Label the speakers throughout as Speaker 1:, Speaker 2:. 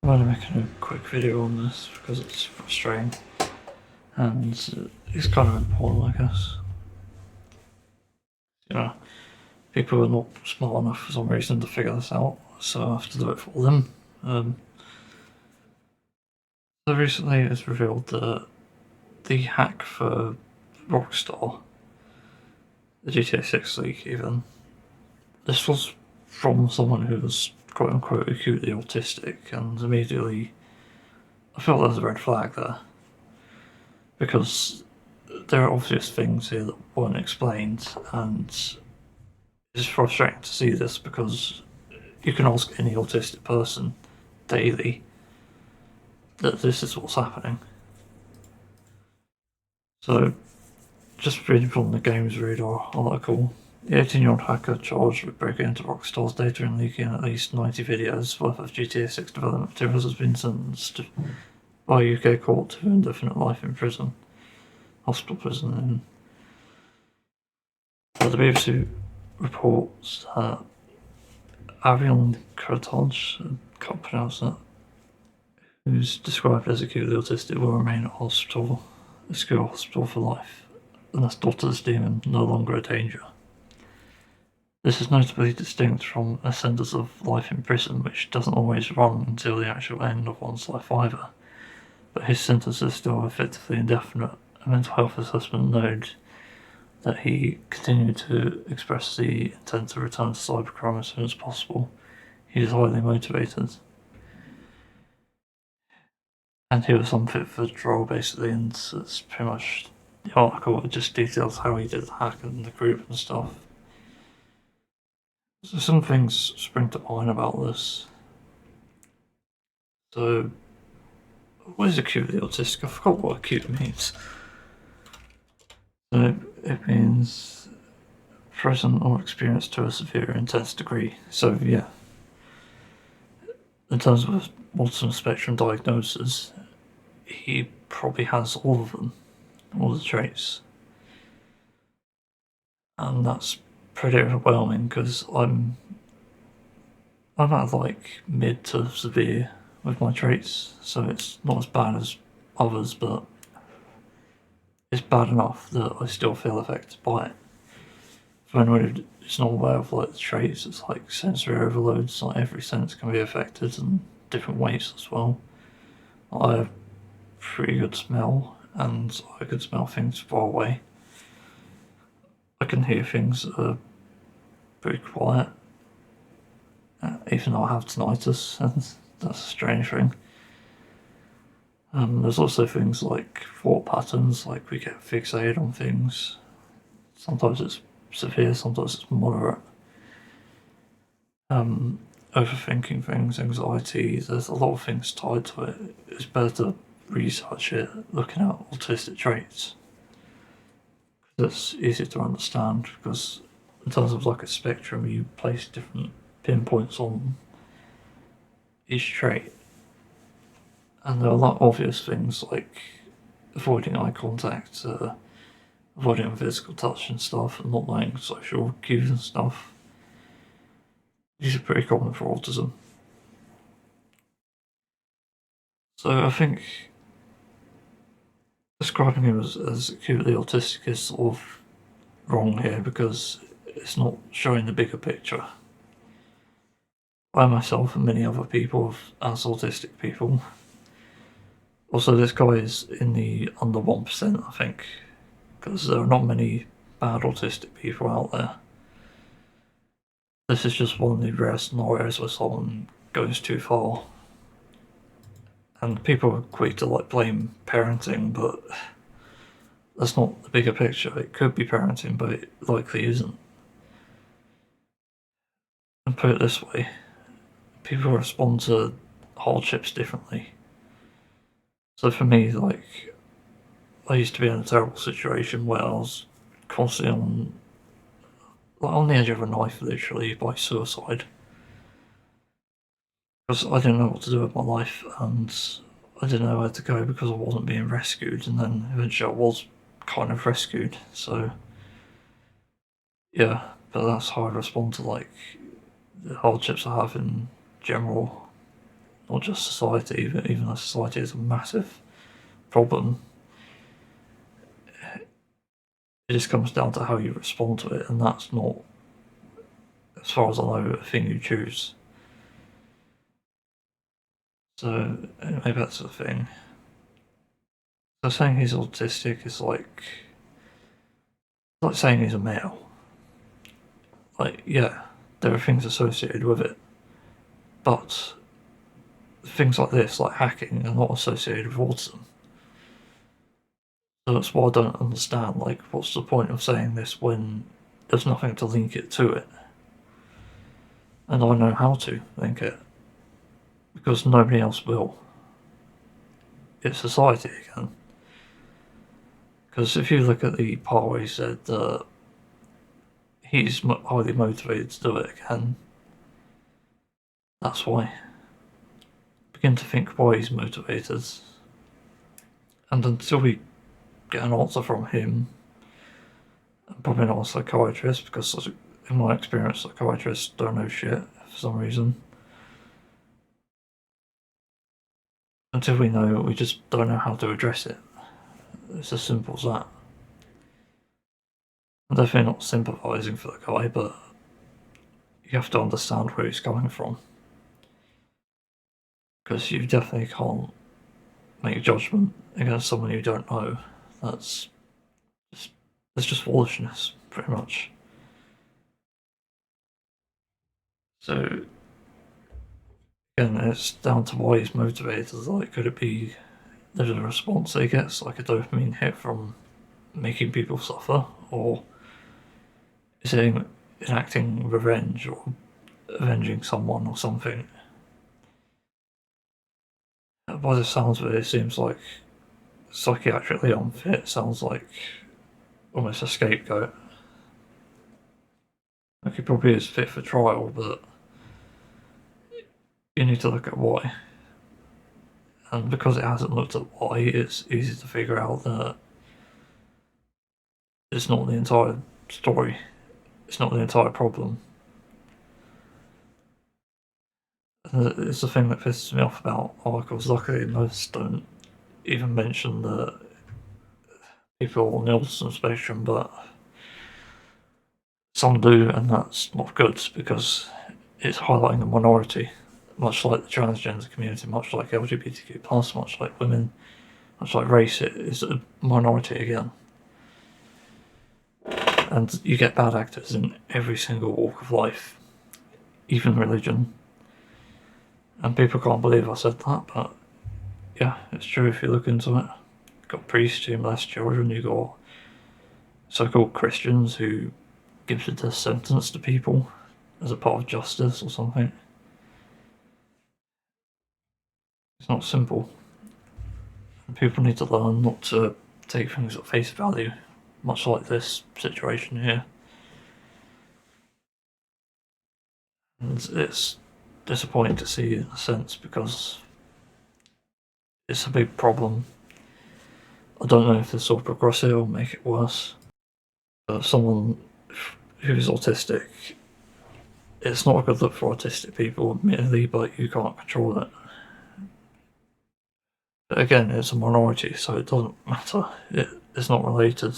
Speaker 1: I'm only making a quick video on this because it's frustrating and it's kind of important, I guess. You know, people are not smart enough for some reason to figure this out, so I have to do it for them. So recently it's revealed that the hack for Rockstar, the GTA 6 leak even, this was from someone who was quote unquote acutely autistic, and immediately I felt there was a red flag there. Because there are obvious things here that weren't explained, and it's frustrating to see this because you can ask any autistic person daily that this is what's happening. So, just reading from the Games Radar article, the 18-year-old hacker charged with breaking into Rockstar's data and leaking at least 90 videos worth of GTA 6 development materials has been sentenced by a UK court to indefinite life in prison, hospital prison. But the BBC reports that Arion Kurtaj, I can't pronounce that, who's described as acutely autistic, will remain at hospital, a school hospital for life, unless doctors deem him no longer a danger. This is notably distinct from a sentence of life in prison, which doesn't always run until the actual end of one's life either, but his sentence is still effectively indefinite. A mental health assessment noted that he continued to express the intent to return to cybercrime as soon as possible. He is highly motivated. And he was unfit for trial, basically, and it's pretty much the article. It just details how he did the hack and the group and stuff. So some things spring to mind about this. So, what is acutely autistic? I forgot what acute means. So, it means present or experienced to a severe or intense degree. So, yeah. In terms of autism spectrum diagnosis, he probably has all of them, all the traits. And that's pretty overwhelming because I'm at like mid to severe with my traits, so it's not as bad as others, but it's bad enough that I still feel affected by it. For anyone who's not aware of like the traits, it's like sensory overloads, like every sense can be affected in different ways as well. I have pretty good smell, and I can smell things far away. I can hear things that are pretty quiet, even though I have tinnitus, and that's a strange thing. There's also things like thought patterns, like we get fixated on things. Sometimes it's severe, sometimes it's moderate. Overthinking things, anxiety, there's a lot of things tied to it. It's better to research it, looking at autistic traits. It's easier to understand because in terms of like a spectrum, you place different pinpoints on each trait. And there are a lot of obvious things like avoiding eye contact, avoiding physical touch and stuff, and not knowing social cues and stuff. These are pretty common for autism. So I think describing him as acutely autistic is sort of wrong here because it's not showing the bigger picture. I myself and many other people as autistic people. Also, this guy is in the under 1%, I think, because there are not many bad autistic people out there. This is just one of the rare scenarios where someone goes too far. And people are quick to like blame parenting, but that's not the bigger picture. It could be parenting, but it likely isn't. And put it this way, people respond to hardships differently. So for me, like, I used to be in a terrible situation where I was constantly on the edge of a knife, literally, by suicide. Because I didn't know what to do with my life, and I didn't know where to go because I wasn't being rescued, and then eventually I was kind of rescued, so yeah, but that's how I respond to like the hardships I have in general. not just society, but even though society is a massive problem, it just comes down to how you respond to it, and that's not, as far as I know, a thing you choose. So maybe that's the thing. So saying he's autistic is like saying he's a male. Like, yeah, there are things associated with it, but things like this, like hacking, are not associated with autism. So that's why I don't understand, like, what's the point of saying this when there's nothing to link it to it? And I know how to link it, because nobody else will. It's society again. Because if you look at the part where he said he's highly motivated to do it again, that's why. Begin to think why he's motivated. And until we get an answer from him, and probably not a psychiatrist, because in my experience, psychiatrists don't know shit for some reason. Until we know, we just don't know how to address it. It's as simple as that. I'm definitely not sympathising for the guy, but you have to understand where he's coming from. Because you definitely can't make a judgment against someone you don't know. That's just foolishness, pretty much. So, again, it's down to why he's motivated. Like, could it be there's a response he gets, like a dopamine hit from making people suffer, or is it enacting revenge or avenging someone or something? By the sounds of it, it seems like psychiatrically unfit. Sounds like almost a scapegoat. Like, he probably is fit for trial, but you need to look at why. And because it hasn't looked at why, it's easy to figure out that it's not the entire story. It's not the entire problem. And it's the thing that pisses me off about articles. Luckily, most don't even mention that people on the autism spectrum, but some do, and that's not good because it's highlighting a minority, much like the transgender community, much like LGBTQ+, much like women, much like race. It is a minority again. And you get bad actors in every single walk of life, even religion. And people can't believe I said that, but yeah, it's true if you look into it. You've got priests who molest children, you've got so-called Christians who give the death sentence to people as a part of justice or something. It's not simple. And people need to learn not to take things at face value, much like this situation here. And it's disappointing to see in a sense because it's a big problem. I don't know if this will progress it or make it worse. Someone who's autistic, it's not a good look for autistic people, admittedly, but you can't control it. But again, it's a minority, so it doesn't matter. It's not related.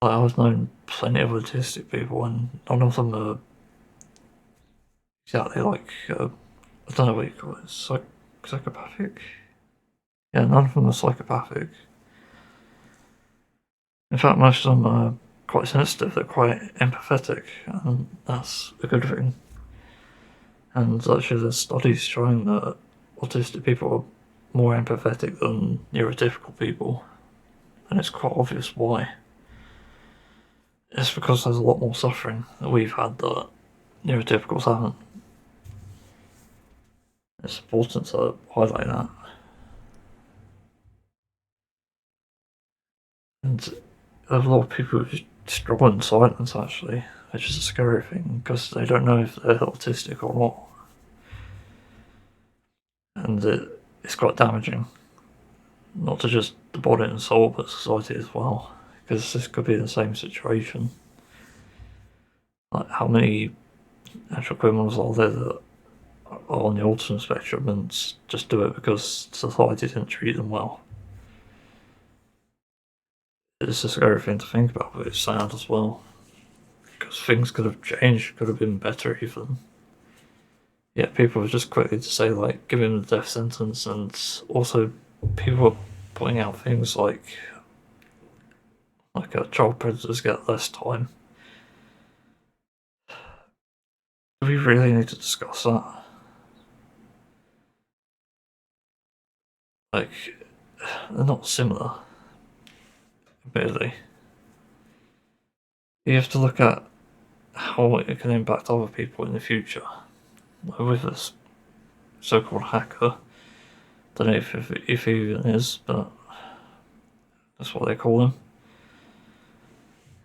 Speaker 1: Like, I've known plenty of autistic people, and none of them are exactly like, I don't know what you call it, psychopathic? Yeah, none of them are psychopathic. In fact, most of them are quite sensitive, they're quite empathetic, and that's a good thing. And actually, there's studies showing that autistic people are more empathetic than neurotypical people, and it's quite obvious why. It's because there's a lot more suffering that we've had that neurotypicals haven't. It's important to highlight that. And there's a lot of people who struggle in silence, actually, which is a scary thing, because they don't know if they're autistic or not. And it's quite damaging. Not to just the body and soul, but society as well. Because this could be the same situation. Like, how many actual criminals are there that on the autism spectrum and just do it because society didn't treat them well. It's a scary thing to think about, but it's sad as well. Because things could have changed, could have been better even. Yeah, people were just quickly to say, like, give him the death sentence, and also people were pointing out things like child predators get less time. Do we really need to discuss that? Like, they're not similar, admittedly. You have to look at how it can impact other people in the future. Like with this so-called hacker, don't know if he even is, but that's what they call him.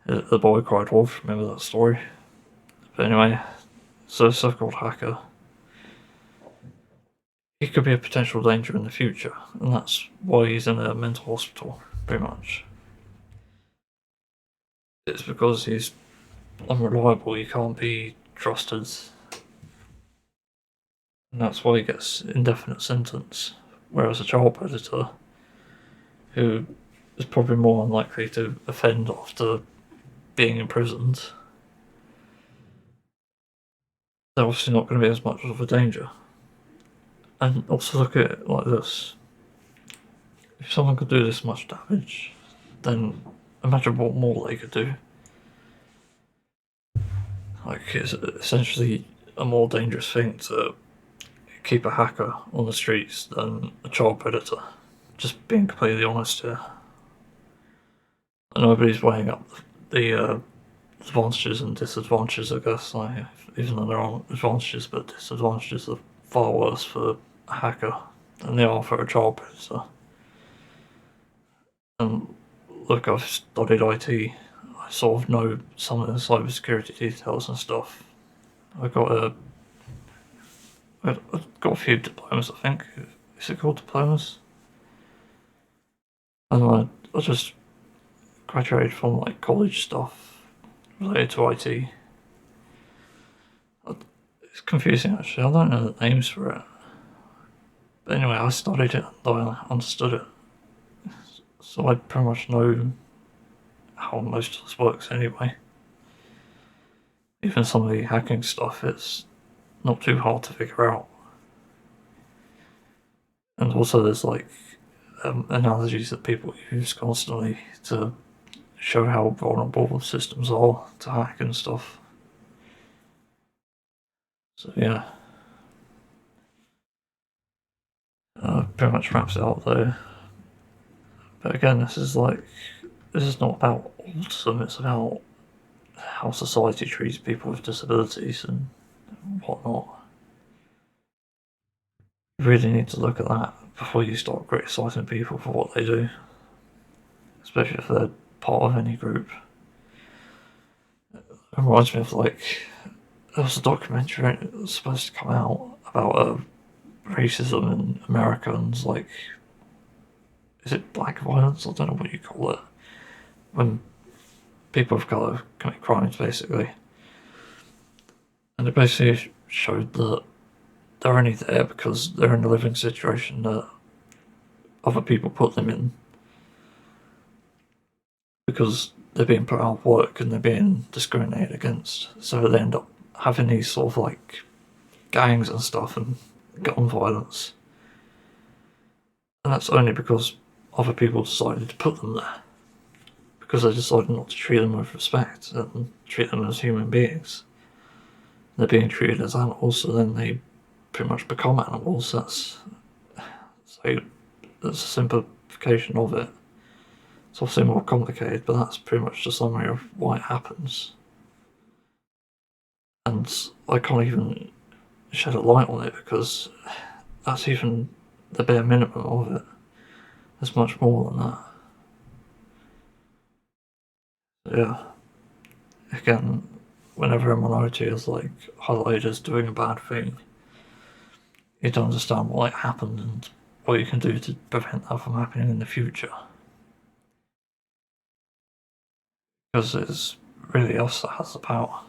Speaker 1: The boy cried wolf, remember that story? But anyway, so so-called hacker, he could be a potential danger in the future, and that's why he's in a mental hospital, pretty much. It's because he's unreliable, he can't be trusted, and that's why he gets indefinite sentence. Whereas a child predator, who is probably more unlikely to offend after being imprisoned, they're obviously not going to be as much of a danger. And also look at it like this. If someone could do this much damage, then imagine what more they could do. Like, it's essentially a more dangerous thing to keep a hacker on the streets than a child predator. Just being completely honest here. And nobody's weighing up the advantages and disadvantages, I guess. Like, even though there are advantages, but disadvantages are far worse for a hacker than they are for a child predator. And look, I've studied IT. I sort of know some of the cybersecurity details and stuff. I've got a few diplomas, I think. Is it called diplomas? And I just graduated from like college stuff related to IT. It's confusing actually. I don't know the names for it. But anyway, I studied it and I understood it. So I pretty much know how most of this works anyway. Even some of the hacking stuff, it's not too hard to figure out. And also there's like analogies that people use constantly to show how vulnerable systems are to hack and stuff. So yeah. Pretty much wraps it up though. But again, this is not about autism, it's about how society treats people with disabilities and whatnot. You really need to look at that before you start criticising people for what they do, especially if they're part of any group. It reminds me of there was a documentary that was supposed to come out about racism in America and is it black violence? I don't know what you call it. When people of colour commit crimes, basically. And it basically showed that they're only there because they're in a living situation that other people put them in. Because they're being put out of work and they're being discriminated against. So they end up having these sort of gangs and stuff and gun violence. And that's only because other people decided to put them there. Because they decided not to treat them with respect and treat them as human beings. They're being treated as animals, so then they pretty much become animals. That's a simplification of it. It's obviously more complicated, but that's pretty much the summary of why it happens. And I can't even shed a light on it because that's even the bare minimum of it. There's much more than that. Yeah. Again, whenever a minority is highlighted as doing a bad thing, you don't understand why it happened and what you can do to prevent that from happening in the future. Because it's really us that has the power.